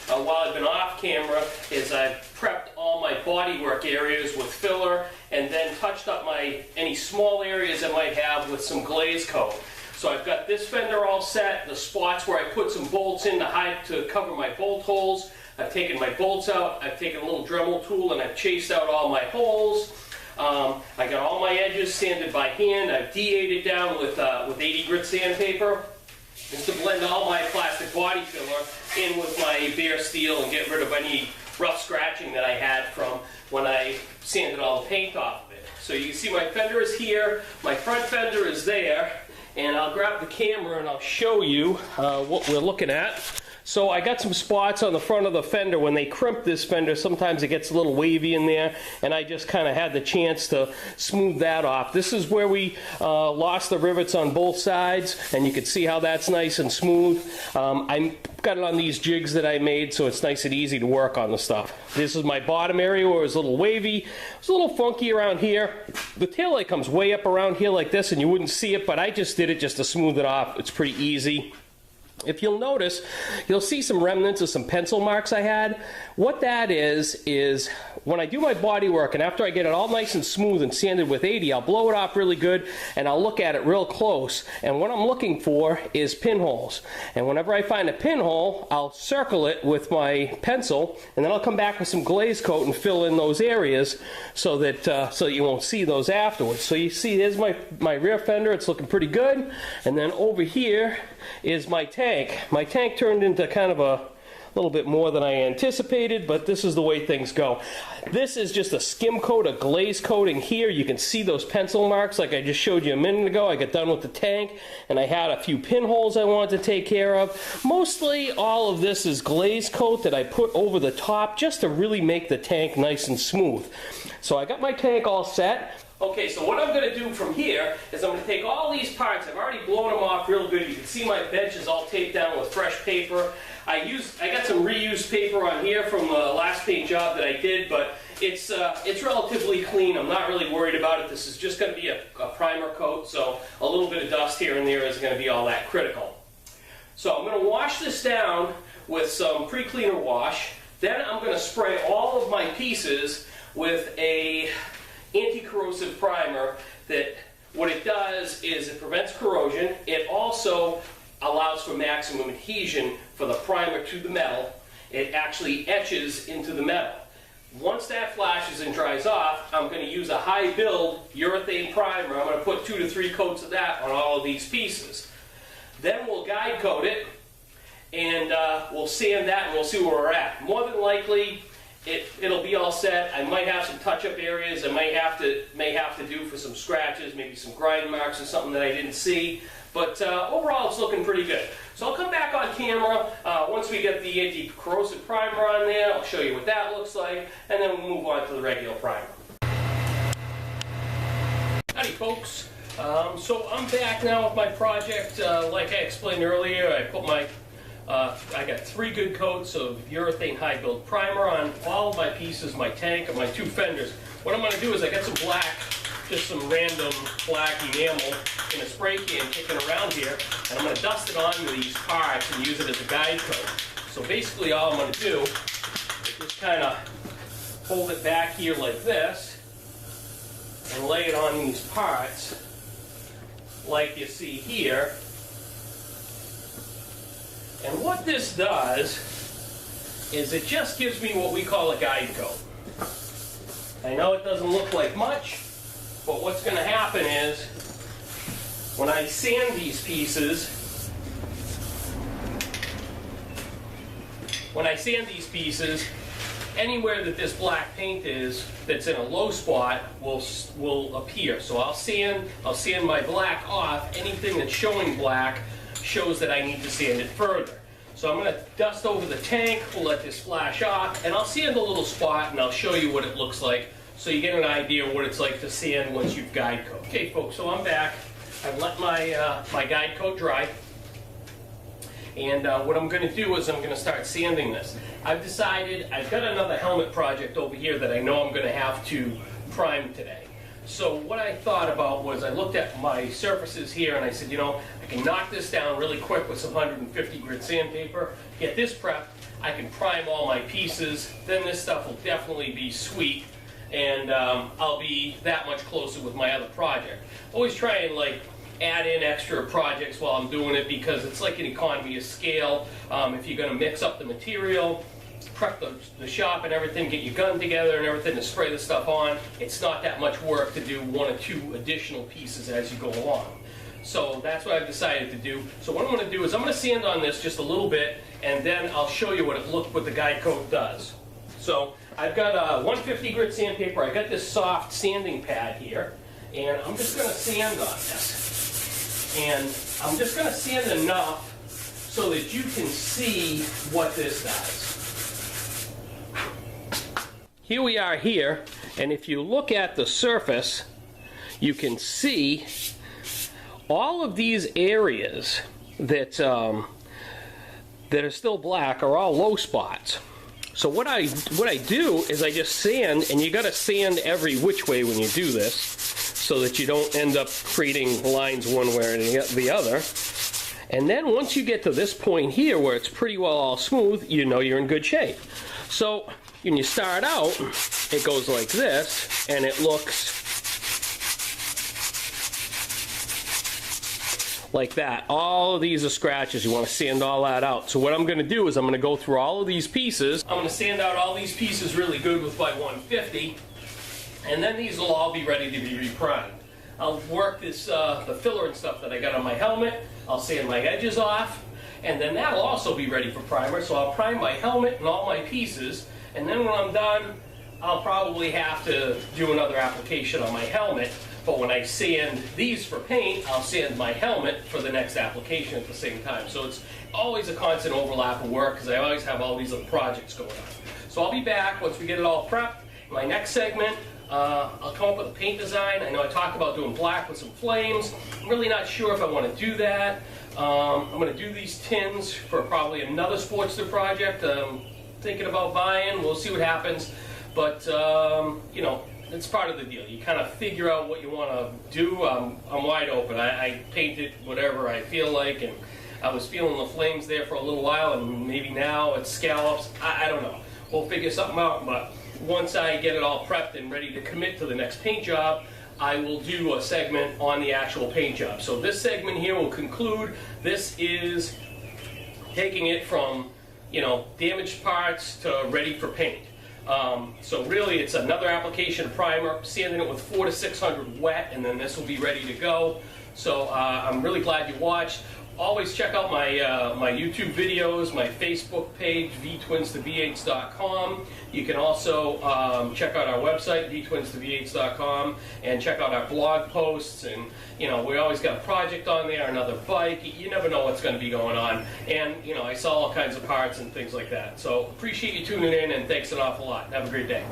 while I've been off camera is I've prepped all my bodywork areas with filler and then touched up any small areas I might have with some glaze coat. So I've got this fender all set, the spots where I put some bolts in to cover my bolt holes. I've taken my bolts out, I've taken a little Dremel tool and I've chased out all my holes. I got all my edges sanded by hand. I've de-8ed down with 80 grit sandpaper just to blend all my plastic body filler in with my bare steel and get rid of any rough scratching that I had from when I sanded all the paint off of it. So you can see my fender is here, my front fender is there. And I'll grab the camera and I'll show you what we're looking at. So I got some spots on the front of the fender. When they crimp this fender, sometimes it gets a little wavy in there, and I just kind of had the chance to smooth that off. This is where we lost the rivets on both sides, and you can see how that's nice and smooth. I got it on these jigs that I made, so it's nice and easy to work on the stuff. This is my bottom area where it was a little wavy. It's a little funky around here. The taillight comes way up around here like this, and you wouldn't see it, but I just did it just to smooth it off. It's pretty easy. If you'll notice, you'll see some remnants of some pencil marks I had. What that is when I do my body work and after I get it all nice and smooth and sanded with 80, I'll blow it off really good and I'll look at it real close. And what I'm looking for is pinholes. And whenever I find a pinhole, I'll circle it with my pencil and then I'll come back with some glaze coat and fill in those areas so that you won't see those afterwards. So you see, there's my rear fender. It's looking pretty good. And then over here is my tank. My tank turned into kind of a little bit more than I anticipated, but this is the way things go. This is just a skim coat, a glaze coating here. You can see those pencil marks like I just showed you a minute ago. I got done with the tank and I had a few pinholes I wanted to take care of. Mostly all of this is glaze coat that I put over the top just to really make the tank nice and smooth. So I got my tank all set. Okay, so what I'm going to do from here is I'm going to take all these parts. I've already blown them off real good. You can see my bench is all taped down with fresh paper. I got some reused paper on here from the last paint job that I did, but it's relatively clean. I'm not really worried about it. This is just going to be a primer coat, so a little bit of dust here and there isn't going to be all that critical. So I'm going to wash this down with some pre-cleaner wash. Then I'm going to spray all of my pieces with a anti-corrosive primer that what it does is it prevents corrosion. It also allows for maximum adhesion for the primer to the metal. It actually etches into the metal. Once that flashes and dries off, I'm going to use a high build urethane primer. I'm going to put 2 to 3 coats of that on all of these pieces. Then we'll guide coat it and we'll sand that and we'll see where we're at. More than likely it'll be all set. I might have some touch-up areas I may have to do for some scratches, maybe some grind marks or something that I didn't see. But overall, it's looking pretty good. So I'll come back on camera once we get the anti-corrosive primer on there. I'll show you what that looks like, and then we'll move on to the regular primer. Howdy, folks. So I'm back now with my project. Like I explained earlier, I got 3 good coats of urethane high build primer on all of my pieces, my tank, and my 2 fenders. What I'm going to do is I got some black, just some random black enamel in a spray can kicking around here, and I'm going to dust it onto these parts and use it as a guide coat. So basically all I'm going to do is just kind of hold it back here like this and lay it on these parts like you see here. And what this does is it just gives me what we call a guide coat. I know it doesn't look like much, but what's going to happen is when I sand these pieces, anywhere that this black paint is that's in a low spot will appear. So I'll sand my black off. Anything that's showing black shows that I need to sand it further. So I'm going to dust over the tank, we'll let this flash off, and I'll sand a little spot and I'll show you what it looks like so you get an idea of what it's like to sand once you've guide coat. Okay folks, so I'm back. I've let my guide coat dry. And what I'm going to do is I'm going to start sanding this. I've decided, I've got another helmet project over here that I know I'm going to have to prime today. So what I thought about was I looked at my surfaces here and I said, you know, I can knock this down really quick with some 150 grit sandpaper, get this prepped, I can prime all my pieces, then this stuff will definitely be sweet, and I'll be that much closer with my other project. Always try and like add in extra projects while I'm doing it, because it's like an economy of scale. If you're going to mix up the material, prep the shop and everything, get your gun together and everything to spray the stuff on, it's not that much work to do 1 or 2 additional pieces as you go along. So that's what I've decided to do. So what I'm going to do is I'm going to sand on this just a little bit, and then I'll show you what the guide coat does. So I've got a 150 grit sandpaper. I got this soft sanding pad here, and I'm just going to sand on this. And I'm just going to sand enough so that you can see what this does. Here we are here, and if you look at the surface, you can see all of these areas that that are still black are all low spots. So what I do is I just sand, and you got to sand every which way when you do this, so that you don't end up creating lines one way or the other. And then once you get to this point here where it's pretty well all smooth, you know you're in good shape. So when you start out, it goes like this, and it looks like that. All of these are scratches. You want to sand all that out. So what I'm going to do is I'm going to go through all of these pieces. I'm going to sand out all these pieces really good with my 150, and then these will all be ready to be reprimed. I'll work this the filler and stuff that I got on my helmet. I'll sand my edges off, and then that'll also be ready for primer. So I'll prime my helmet and all my pieces, and then when I'm done, I'll probably have to do another application on my helmet. But when I sand these for paint, I'll sand my helmet for the next application at the same time. So it's always a constant overlap of work, because I always have all these other projects going on. So I'll be back once we get it all prepped. In my next segment, I'll come up with a paint design. I know I talked about doing black with some flames. I'm really not sure if I want to do that. I'm going to do these tins for probably another Sportster project. I'm thinking about buying. We'll see what happens. But, you know, it's part of the deal. You kind of figure out what you want to do. I'm wide open. I paint it whatever I feel like, and I was feeling the flames there for a little while, and maybe now it's scallops. I don't know. We'll figure something out, but once I get it all prepped and ready to commit to the next paint job, I will do a segment on the actual paint job. So this segment here will conclude. This is taking it from, you know, damaged parts to ready for paint. So really it's another application of primer, sanding it with 400 to 600 wet, and then this will be ready to go. So I'm really glad you watched. Always check out my my YouTube videos, my Facebook page, vtwins2v8s.com. You can also check out our website, vtwins2v8s.com, and check out our blog posts. And you know, we always got a project on there, another bike. You never know what's going to be going on. And you know, I sell all kinds of parts and things like that. So appreciate you tuning in, and thanks an awful lot. Have a great day.